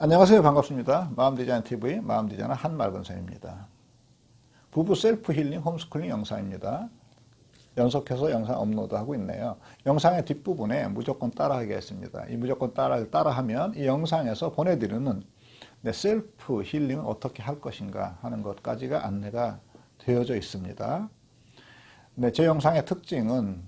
안녕하세요. 반갑습니다. 마음디자인TV 마음디자인의 한말근선입니다. 부부 셀프 힐링 홈스쿨링 영상입니다. 연속해서 영상 업로드하고 있네요. 영상의 뒷부분에 무조건 따라하게 했습니다. 이 무조건 따라하면 이 영상에서 보내드리는 내 셀프 힐링을 어떻게 할 것인가 하는 것까지가 안내가 되어져 있습니다. 네, 제 영상의 특징은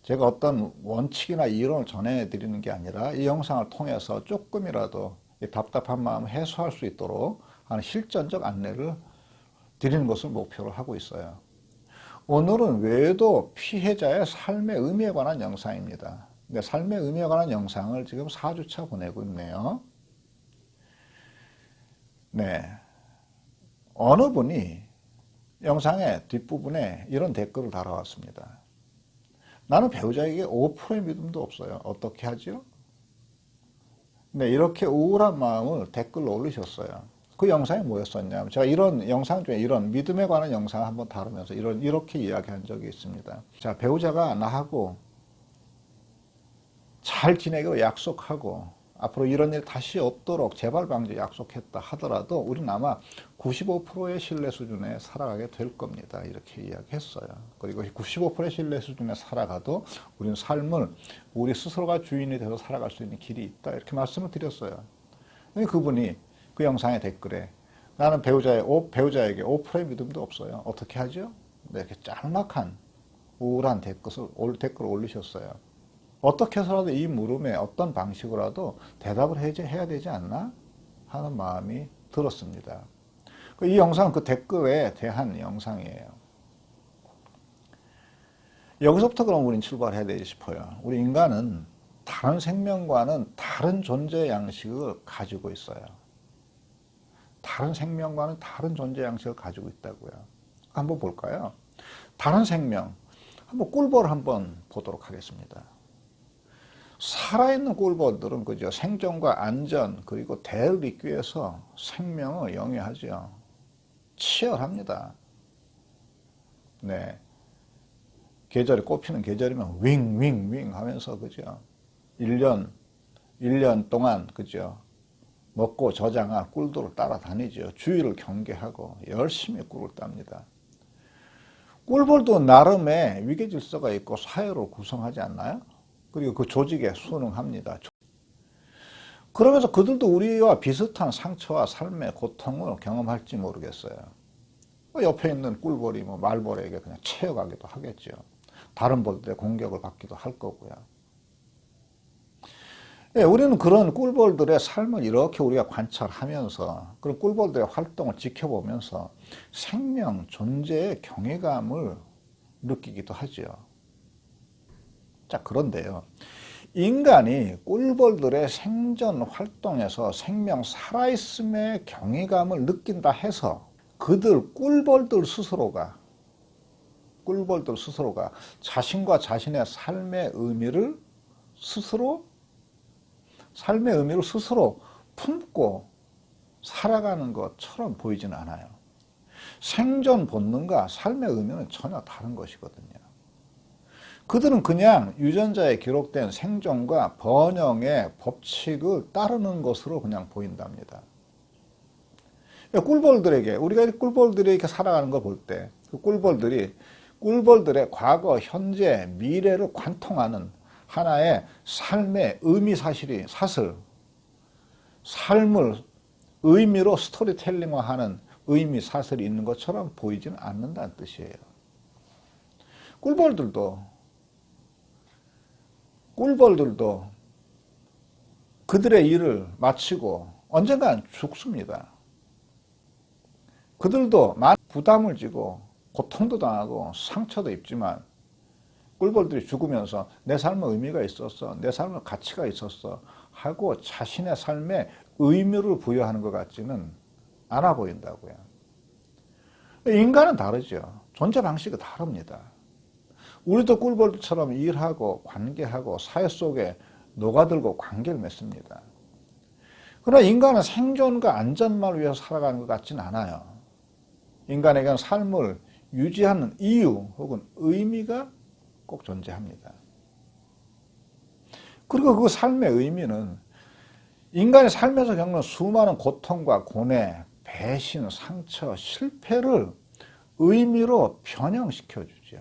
제가 어떤 원칙이나 이론을 전해드리는 게 아니라 이 영상을 통해서 조금이라도 이 답답한 마음을 해소할 수 있도록 하는 실전적 안내를 드리는 것을 목표로 하고 있어요. 오늘은 외도 피해자의 삶의 의미에 관한 영상입니다. 네, 삶의 의미에 관한 영상을 지금 4주차 보내고 있네요. 네, 어느 분이 영상의 뒷부분에 이런 댓글을 달아왔습니다. 나는 배우자에게 5%의 믿음도 없어요. 어떻게 하죠? 네, 이렇게 우울한 마음을 댓글로 올리셨어요. 그 영상이 뭐였었냐면, 제가 이런 영상 중에 이런 믿음에 관한 영상을 한번 다루면서 이렇게 이야기한 적이 있습니다. 자, 배우자가 나하고 잘 지내기로 약속하고, 앞으로 이런 일 다시 없도록 재발 방지 약속했다 하더라도, 우리는 아마 95%의 신뢰 수준에 살아가게 될 겁니다. 이렇게 이야기했어요. 그리고 95%의 신뢰 수준에 살아가도 우리는 삶을 우리 스스로가 주인이 돼서 살아갈 수 있는 길이 있다. 이렇게 말씀을 드렸어요. 그분이 그 영상의 댓글에 나는 배우자에게 5%의 믿음도 없어요. 어떻게 하죠? 네, 이렇게 짤막한 우울한 댓글을 올리셨어요. 어떻게 해서라도 이 물음에 어떤 방식으로라도 대답을 해야 되지 않나 하는 마음이 들었습니다. 이 영상은 그 댓글에 대한 영상이에요. 여기서부터 그럼 우리는 출발해야 되지 싶어요. 우리 인간은 다른 생명과는 다른 존재 양식을 가지고 있어요. 다른 생명과는 다른 존재 양식을 가지고 있다고요. 한번 볼까요? 다른 생명, 한번 꿀벌을 한번 보도록 하겠습니다. 살아있는 꿀벌들은 그죠, 생존과 안전 그리고 대를 잇기 위해서 생명을 영위하죠. 치열합니다. 네, 계절이 꽃피는 계절이면 윙윙윙 하면서 그죠, 1년 동안 그죠, 먹고 저장한 꿀들을 따라다니죠. 주위를 경계하고 열심히 꿀을 땁니다. 꿀벌도 나름의 위계질서가 있고 사회를 구성하지 않나요? 그리고 그 조직에 순응합니다. 그러면서 그들도 우리와 비슷한 상처와 삶의 고통을 경험할지 모르겠어요. 옆에 있는 꿀벌이 말벌에게 그냥 채여가기도 하겠죠. 다른 벌들의 공격을 받기도 할 거고요. 예, 우리는 그런 꿀벌들의 삶을 이렇게 우리가 관찰하면서 그런 꿀벌들의 활동을 지켜보면서 생명, 존재의 경외감을 느끼기도 하죠. 자, 그런데요, 인간이 꿀벌들의 생존 활동에서 생명 살아있음의 경외감을 느낀다 해서 꿀벌들 스스로가 자신과 자신의 삶의 의미를 스스로 품고 살아가는 것처럼 보이지는 않아요. 생존 본능과 삶의 의미는 전혀 다른 것이거든요. 그들은 그냥 유전자에 기록된 생존과 번영의 법칙을 따르는 것으로 그냥 보인답니다. 우리가 꿀벌들이 이렇게 살아가는 걸 볼 때, 그 꿀벌들의 과거, 현재, 미래를 관통하는 하나의 삶의 삶을 의미로 스토리텔링화하는 의미 사슬이 있는 것처럼 보이지는 않는다는 뜻이에요. 꿀벌들도 그들의 일을 마치고 언젠간 죽습니다. 그들도 많은 부담을 지고 고통도 당하고 상처도 입지만 꿀벌들이 죽으면서 내 삶의 의미가 있었어, 내 삶의 가치가 있었어 하고 자신의 삶에 의미를 부여하는 것 같지는 않아 보인다고요. 인간은 다르죠. 존재 방식이 다릅니다. 우리도 꿀벌처럼 일하고 관계하고 사회 속에 녹아들고 관계를 맺습니다. 그러나 인간은 생존과 안전만을 위해서 살아가는 것 같지는 않아요. 인간에게는 삶을 유지하는 이유 혹은 의미가 꼭 존재합니다. 그리고 그 삶의 의미는 인간의 삶에서 겪는 수많은 고통과 고뇌, 배신, 상처, 실패를 의미로 변형시켜 주죠.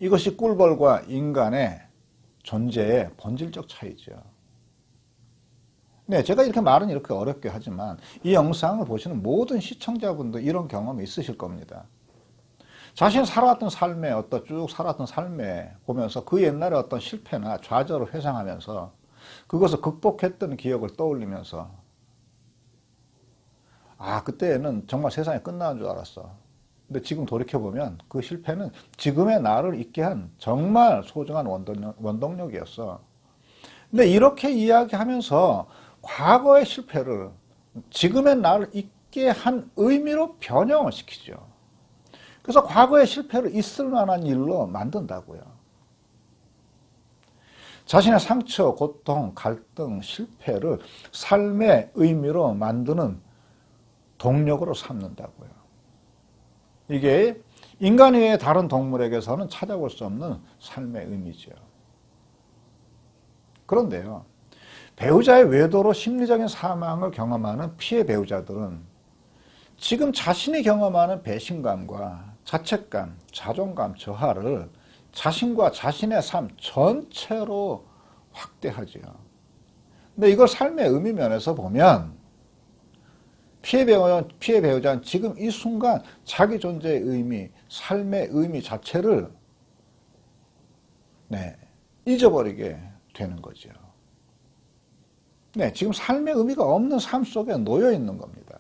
이것이 꿀벌과 인간의 존재의 본질적 차이죠. 네, 제가 이렇게 말은 이렇게 어렵게 하지만 이 영상을 보시는 모든 시청자분도 이런 경험이 있으실 겁니다. 자신이 살아왔던 삶에 쭉 살았던 삶에 보면서 그 옛날의 어떤 실패나 좌절을 회상하면서 그것을 극복했던 기억을 떠올리면서 그때는 정말 세상이 끝나는 줄 알았어. 근데 지금 돌이켜보면 그 실패는 지금의 나를 있게 한 정말 소중한 원동력이었어. 근데 이렇게 이야기하면서 과거의 실패를 지금의 나를 있게 한 의미로 변형을 시키죠. 그래서 과거의 실패를 있을 만한 일로 만든다고요. 자신의 상처, 고통, 갈등, 실패를 삶의 의미로 만드는 동력으로 삼는다고요. 이게 인간 외의 다른 동물에게서는 찾아볼 수 없는 삶의 의미죠. 그런데요, 배우자의 외도로 심리적인 사망을 경험하는 피해 배우자들은 지금 자신이 경험하는 배신감과 자책감, 자존감 저하를 자신과 자신의 삶 전체로 확대하지요. 근데 이걸 삶의 의미 면에서 보면 피해 배우자는 지금 이 순간 자기 존재의 의미, 삶의 의미 자체를 잊어버리게 되는 거죠. 지금 삶의 의미가 없는 삶 속에 놓여 있는 겁니다.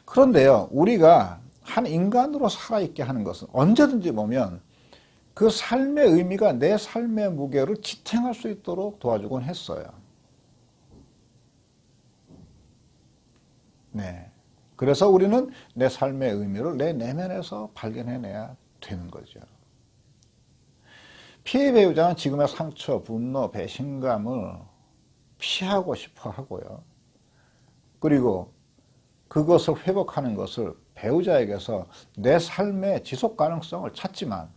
그런데요, 우리가 한 인간으로 살아있게 하는 것은 언제든지 보면 그 삶의 의미가 내 삶의 무게를 지탱할 수 있도록 도와주곤 했어요. 그래서 우리는 내 삶의 의미를 내 내면에서 발견해내야 되는 거죠. 피해 배우자는 지금의 상처, 분노, 배신감을 피하고 싶어 하고요. 그리고 그것을 회복하는 것을 배우자에게서 내 삶의 지속 가능성을 찾지만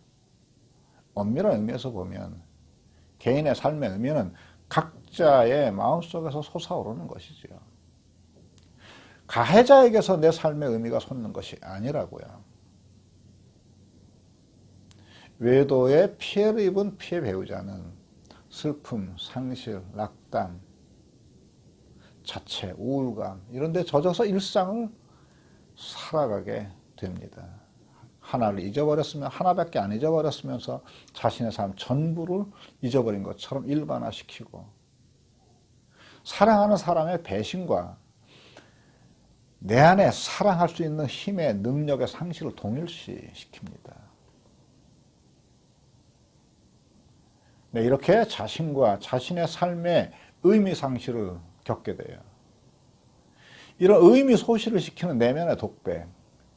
엄밀한 의미에서 보면 개인의 삶의 의미는 각자의 마음속에서 솟아오르는 것이죠. 가해자에게서 내 삶의 의미가 솟는 것이 아니라고요. 외도에 피해를 입은 피해 배우자는 슬픔, 상실, 낙담, 자책, 우울감 이런 데 젖어서 일상을 살아가게 됩니다. 하나를 잊어버렸으면 하나밖에 안 잊어버렸으면서 자신의 삶 전부를 잊어버린 것처럼 일반화시키고 사랑하는 사람의 배신과 내 안에 사랑할 수 있는 힘의 능력의 상실을 동일시시킵니다. 이렇게 자신과 자신의 삶의 의미 상실을 겪게 돼요. 이런 의미 소실을 시키는 내면의 독백,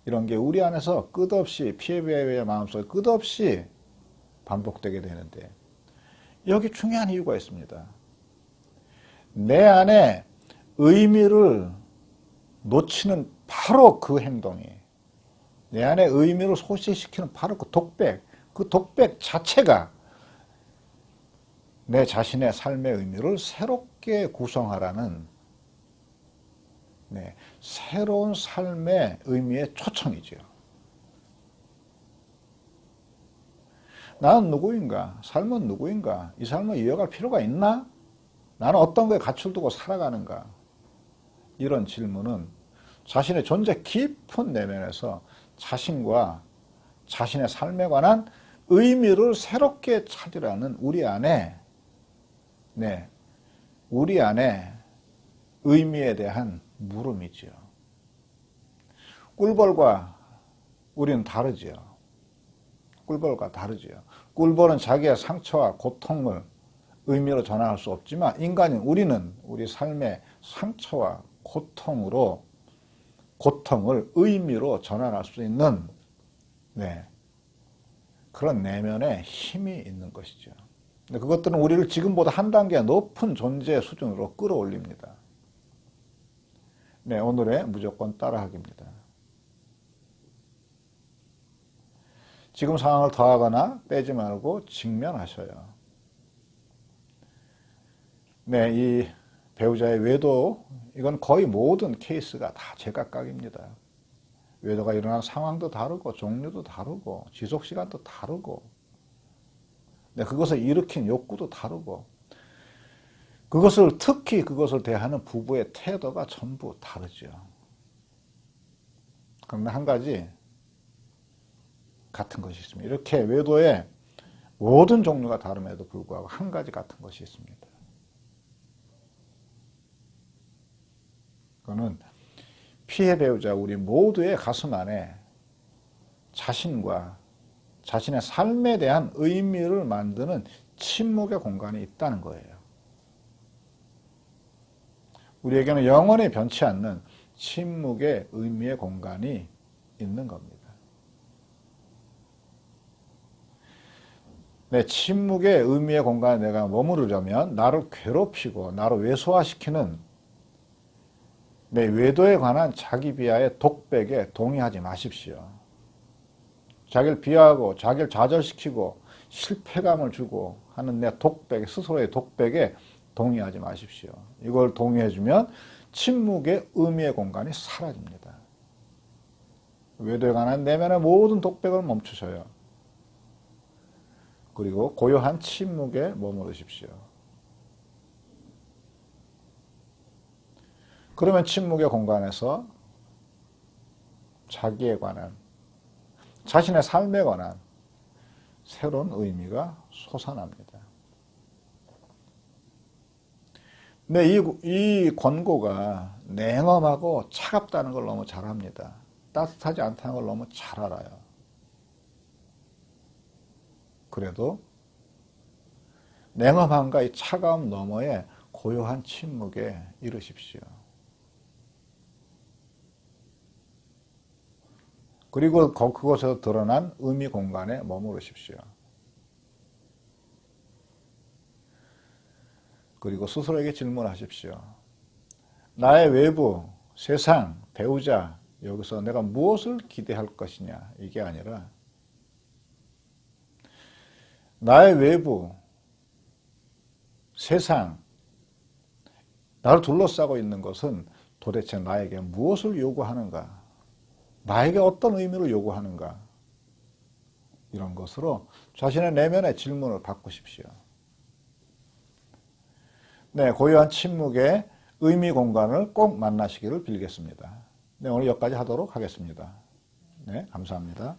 이런 게 우리 안에서 끝없이 피해 배우의 마음속에 끝없이 반복되게 되는데 여기 중요한 이유가 있습니다. 내 안에 의미를 놓치는 바로 그 행동이 내 안에 의미를 소실시키는 바로 그 독백 자체가 내 자신의 삶의 의미를 새롭게 구성하라는 새로운 삶의 의미의 초청이죠. 나는 누구인가? 삶은 누구인가? 이 삶을 이어갈 필요가 있나? 나는 어떤 거에 가치를 두고 살아가는가? 이런 질문은 자신의 존재 깊은 내면에서 자신과 자신의 삶에 관한 의미를 새롭게 찾으라는 우리 안에 의미에 대한 물음이죠. 꿀벌과 우리는 다르죠. 꿀벌과 다르죠. 꿀벌은 자기의 상처와 고통을 의미로 전환할 수 없지만 인간인 우리는 우리 삶의 상처와 고통을 의미로 전환할 수 있는 그런 내면의 힘이 있는 것이죠. 그것들은 우리를 지금보다 한 단계 높은 존재 수준으로 끌어올립니다. 오늘의 무조건 따라하기입니다. 지금 상황을 더하거나 빼지 말고 직면하셔요. 네, 이 배우자의 외도, 이건 거의 모든 케이스가 다 제각각입니다. 외도가 일어나는 상황도 다르고, 종류도 다르고, 지속시간도 다르고, 네, 그것을 일으킨 욕구도 다르고, 특히 그것을 대하는 부부의 태도가 전부 다르죠. 그런데 한 가지 같은 것이 있습니다. 이렇게 외도의 모든 종류가 다름에도 불구하고 한 가지 같은 것이 있습니다. 그거는 피해 배우자 우리 모두의 가슴 안에 자신과 자신의 삶에 대한 의미를 만드는 침묵의 공간이 있다는 거예요. 우리에게는 영원히 변치 않는 침묵의 의미의 공간이 있는 겁니다. 내 침묵의 의미의 공간에 내가 머무르려면 나를 괴롭히고 나를 왜소화시키는 내 외도에 관한 자기 비하의 독백에 동의하지 마십시오. 자기를 비하하고 자기를 좌절시키고 실패감을 주고 하는 내 독백, 스스로의 독백에 동의하지 마십시오. 이걸 동의해주면 침묵의 의미의 공간이 사라집니다. 외도에 관한 내면의 모든 독백을 멈추셔요. 그리고 고요한 침묵에 머무르십시오. 그러면 침묵의 공간에서 자기에 관한, 자신의 삶에 관한 새로운 의미가 솟아납니다. 근데 이 권고가 냉엄하고 차갑다는 걸 너무 잘 압니다. 따뜻하지 않다는 걸 너무 잘 알아요. 그래도 냉엄함과 이 차가움 너머에 고요한 침묵에 이르십시오. 그리고 그곳에서 드러난 의미 공간에 머무르십시오. 그리고 스스로에게 질문하십시오. 나의 외부, 세상, 배우자, 여기서 내가 무엇을 기대할 것이냐, 이게 아니라 나의 외부, 세상, 나를 둘러싸고 있는 것은 도대체 나에게 무엇을 요구하는가? 나에게 어떤 의미를 요구하는가? 이런 것으로 자신의 내면의 질문을 바꾸십시오. 네, 고요한 침묵의 의미 공간을 꼭 만나시기를 빌겠습니다. 네, 오늘 여기까지 하도록 하겠습니다. 네, 감사합니다.